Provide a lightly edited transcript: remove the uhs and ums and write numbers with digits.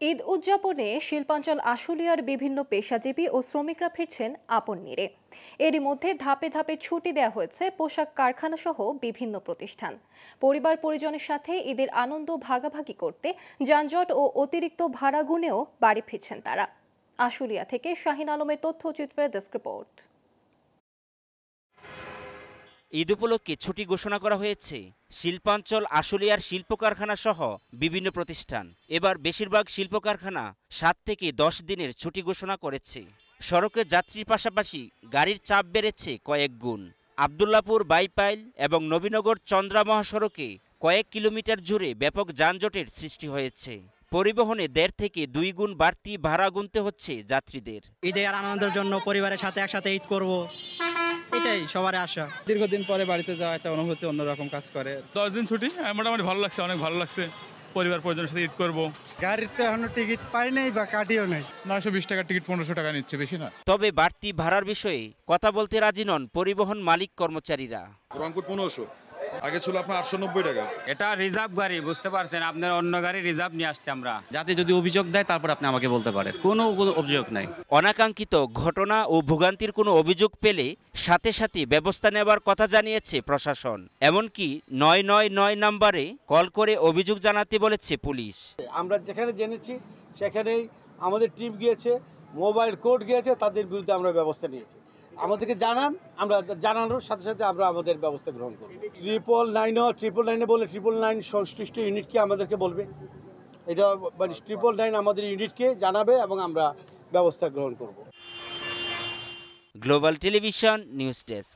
ঈদ উদযাপনে শিল্পাঞ্চল আশুলিয়ার বিভিন্ন পেশাজীবী ও শ্রমিকরা ফিরছেন আপন নিরে। এরই মধ্যে ধাপে ধাপে ছুটি দেওয়া হয়েছে পোশাক কারখানা সহ বিভিন্ন প্রতিষ্ঠান। পরিবার পরিজনের সাথে ঈদের আনন্দ ভাগাভাগি করতে যানজট ও অতিরিক্ত ভাড়া গুনেও বাড়ি ফিরছেন তারা। আশুলিয়া থেকে শাহিন আলমের তথ্যচিত্রের ডেস্ক রিপোর্ট। ঈদ উপলক্ষে ছুটি ঘোষণা করা হয়েছে শিল্পাঞ্চল আশুলিয়ার শিল্প কারখানা সহ বিভিন্ন প্রতিষ্ঠান। এবার বেশিরভাগ শিল্প কারখানা 7 থেকে 10 দিনের ছুটি ঘোষণা করেছে। সড়কে যাত্রীর পাশাপাশি গাড়ির চাপ বেড়েছে কয়েক গুণ। আবদুল্লাপুর বাইপাইল এবং নবীনগর চন্দ্রা মহাসড়কে কয়েক কিলোমিটার জুড়ে ব্যাপক যানজটের সৃষ্টি হয়েছে। পরিবহনে 1.5 থেকে 2 গুণ বাড়তি ভাড়া গুনতে হচ্ছে যাত্রীদের। ঈদের আনন্দের জন্য পরিবারের সাথে একসাথে ঈদ করব, এটাই সবার আশা। দীর্ঘদিন পরে বাড়িতে যাওয়া একটা অনুভূতি অন্যরকম কাজ করে। 10 দিন ছুটি মোটামুটি ভালো লাগছে, অনেক ভালো লাগছে। পরিবার পরিজনের সাথে ঈদ করবো। গাড়িতে এখনো টিকিট পাই নাই বা কাটিও নাই। 920 টাকার টিকিট 1500 টাকা নিচ্ছে, বেশি না। তবে বাড়তি ভাড়ার বিষয়ে কথা বলতে রাজি নন পরিবহন মালিক কর্মচারীরা। রংপুর 1500, আগে ছিল আপনার 890 টাকা। এটা রিজার্ভ গাড়ি, বুঝতে পারছেন, আপনার অন্য গাড়ি রিজার্ভ নিয়ে আসছে আমরা। যাতে যদি অভিযোগ দেয় তারপর আপনি আমাকে বলতে পারেন, কোনো অভিযোগ নাই। অনাকাঙ্ক্ষিত ঘটনা ও ভোগান্তির কোনো অভিযোগ পেলে সাথে সাথে ব্যবস্থা নেবার কথা জানিয়েছে প্রশাসন। এমনকি 999 নম্বরে কল করে অভিযোগ জানাতে বলেছে পুলিশ। আমরা যেখানে জেনেছি সেখানেই আমাদের টিম গিয়েছে, মোবাইল কোর্ট গিয়েছে, তাদের বিরুদ্ধে আমরা ব্যবস্থা নিয়েছি। আমাদেরকে জানান, আমরা জানানোর সাথে সাথে আমরা আমাদের ব্যবস্থা গ্রহণ করব। 999 বলে 999 সংশ্লিষ্ট ইউনিটকে আমাদেরকে বলবে, এটা মানে 999 আমাদের ইউনিটকে জানাবে এবং আমরা ব্যবস্থা গ্রহণ করব। Global television news desk.